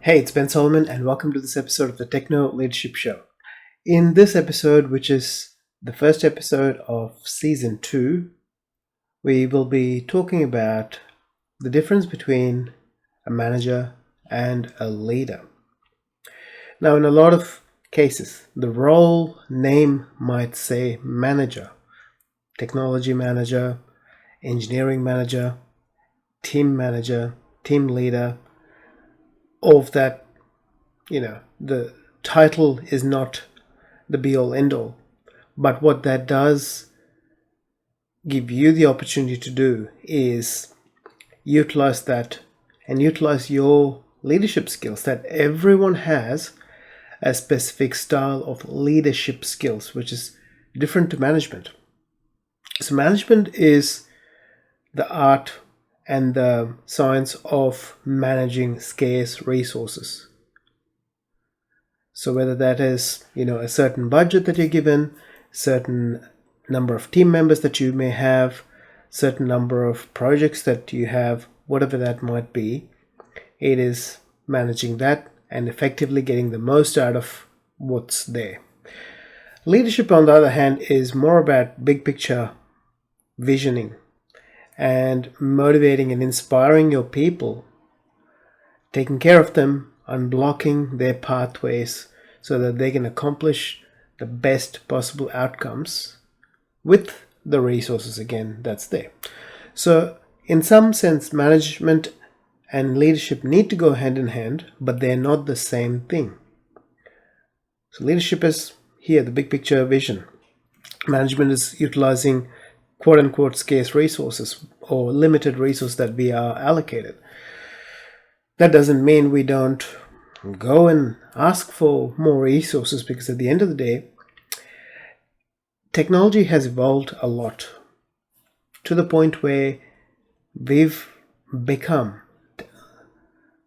Hey, it's Ben Solomon, and welcome to this episode of the Techno Leadership Show. In this episode, which is the first episode of Season 2, we will be talking about the difference between a manager and a leader. Now, in a lot of cases, the role name might say manager, technology manager, engineering manager, team leader. All of that, the title is not the be-all end-all. But what that does give you the opportunity to do is utilize that and utilize your leadership skills. That everyone has a specific style of leadership skills, which is different to management. So management is the art and the science of managing scarce resources. So whether that is, a certain budget that you're given, certain number of team members that you may have, certain number of projects that you have, whatever that might be, it is managing that and effectively getting the most out of what's there. Leadership, on the other hand, is more about big picture visioning and motivating and inspiring your people, taking care of them, unblocking their pathways so that they can accomplish the best possible outcomes with the resources, again, that's there. So in some sense, management and leadership need to go hand in hand, but they're not the same thing. So leadership is here, the big picture vision. Management is utilizing quote-unquote scarce resources or limited resources that we are allocated. That doesn't mean we don't go and ask for more resources, because at the end of the day, technology has evolved a lot to the point where we've become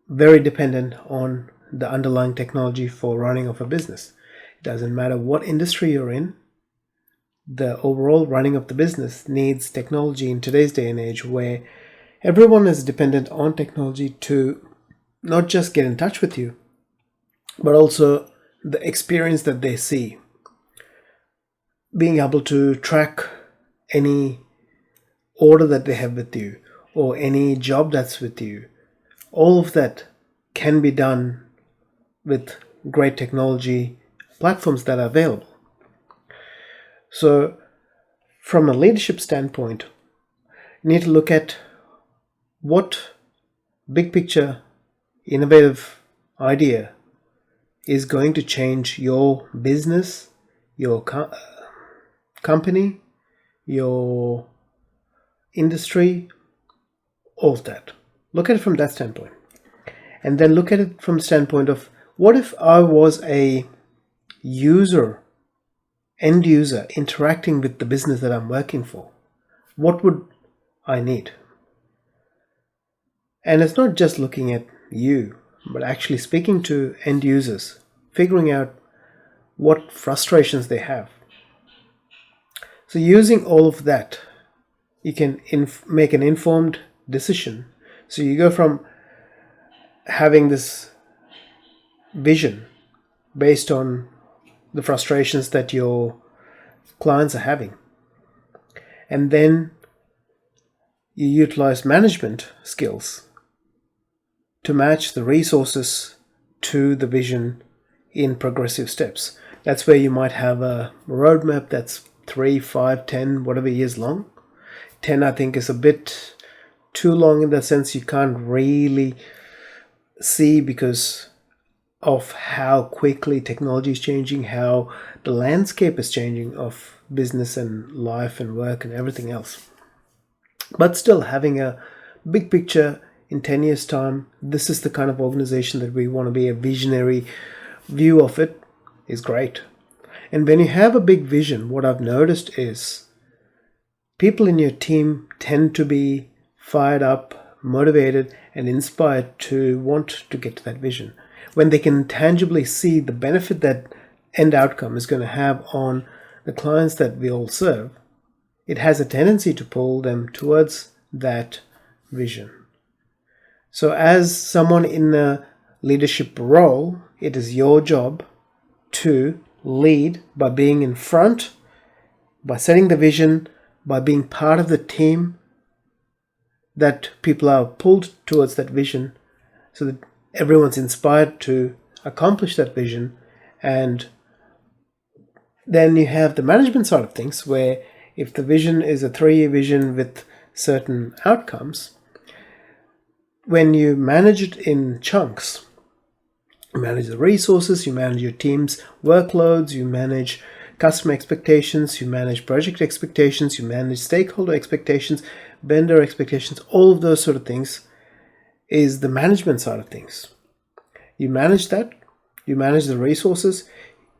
very dependent on the underlying technology for running of a business. It doesn't matter what industry you're in, the overall running of the business needs technology in today's day and age, where everyone is dependent on technology to not just get in touch with you, but also the experience that they see. Being able to track any order that they have with you or any job that's with you, all of that can be done with great technology platforms that are available. So from a leadership standpoint, you need to look at what big picture innovative idea is going to change your business, your company, your industry, all of that. Look at it from that standpoint. And then look at it from the standpoint of, what if I was a end user interacting with the business that I'm working for? What would I need? And it's not just looking at you, but actually speaking to end users, figuring out what frustrations they have. So using all of that, you can make an informed decision. So you go from having this vision based on the frustrations that your clients are having, and then you utilize management skills to match the resources to the vision in progressive steps. That's where you might have a roadmap that's 3, 5, 10, whatever years long. 10, I think, is a bit too long in that sense. You can't really see, because of how quickly technology is changing, how the landscape is changing of business and life and work and everything else. But still, having a big picture in 10 years' time, this is the kind of organization that we want to be. A visionary view of it is great. And when you have a big vision, what I've noticed is people in your team tend to be fired up, motivated, and inspired to want to get to that vision. When they can tangibly see the benefit that end outcome is going to have on the clients that we all serve, it has a tendency to pull them towards that vision. So as someone in a leadership role, it is your job to lead by being in front, by setting the vision, by being part of the team, that people are pulled towards that vision so that everyone's inspired to accomplish that vision. And then you have the management side of things, where if the vision is a 3-year vision with certain outcomes, when you manage it in chunks, you manage the resources, you manage your team's workloads, you manage customer expectations, you manage project expectations, you manage stakeholder expectations, vendor expectations, all of those sort of things is the management side of things. You manage that, you manage the resources,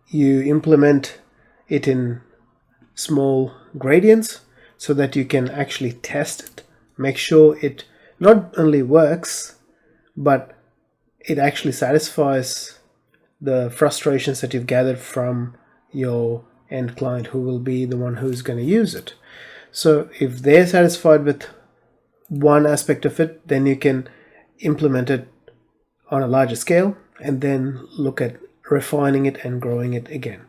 you implement it in small gradients so that you can actually test it, make sure it not only works, but it actually satisfies the frustrations that you've gathered from your end client, who will be the one who's going to use it. So if they're satisfied with one aspect of it, then you can implement it on a larger scale and then look at refining it and growing it again.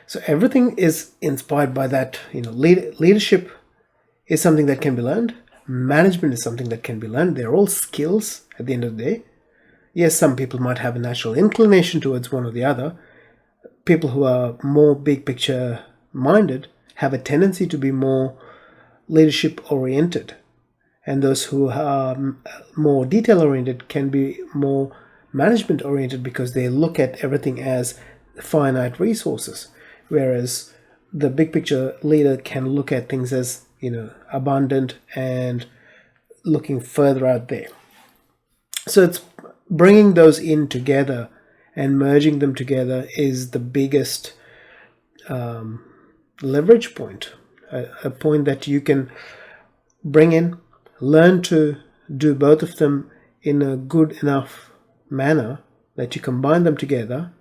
So everything is inspired by that. Leadership is something that can be learned. Management is something that can be learned. They're all skills at the end of the day. Yes, some people might have a natural inclination towards one or the other. People who are more big picture minded have a tendency to be more leadership oriented, and those who are more detail oriented can be more management oriented, because they look at everything as finite resources, whereas the big picture leader can look at things as abundant and looking further out there. So it's bringing those in together and merging them together is the biggest leverage point, a point that you can bring in, learn to do both of them in a good enough manner that you combine them together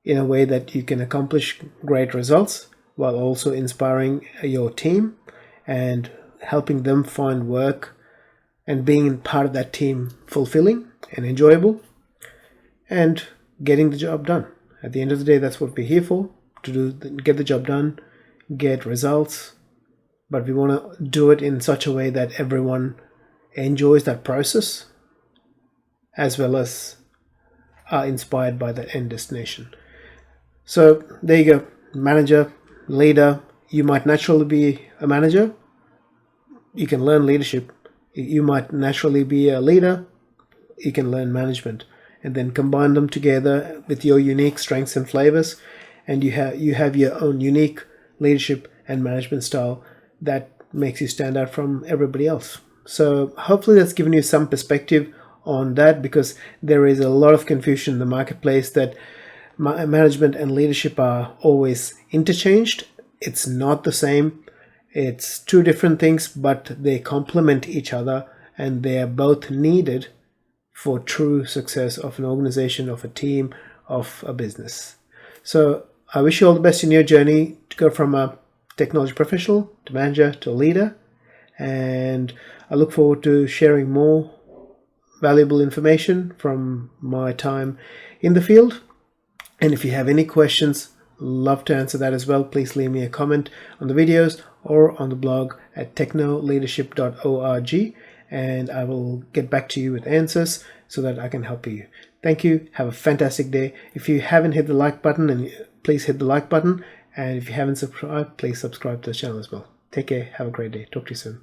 in a way that you can accomplish great results while also inspiring your team and helping them find work and being part of that team fulfilling and enjoyable and getting the job done. At the end of the day, that's what we're here for, to get the job done, get results, but we want to do it in such a way that everyone enjoys that process as well as are inspired by that end destination. So there you go. Manager, leader. You might naturally be a manager. You can learn leadership. You might naturally be a leader. You can learn management, and then combine them together with your unique strengths and flavors, and you have your own unique leadership and management style that makes you stand out from everybody else. So hopefully that's given you some perspective on that, because there is a lot of confusion in the marketplace that management and leadership are always interchanged. It's not the same. It's two different things, but they complement each other, and they are both needed for true success of an organization, of a team, of a business. So I wish you all the best in your journey to go from a technology professional to manager to leader, and I look forward to sharing more valuable information from my time in the field. And if you have any questions, love to answer that as well. Please leave me a comment on the videos or on the blog at technoleadership.org, and I will get back to you with answers so that I can help you. Thank you. Have a fantastic day. If you haven't hit the like button, please hit the like button. And if you haven't subscribed, please subscribe to the channel as well. Take care. Have a great day. Talk to you soon.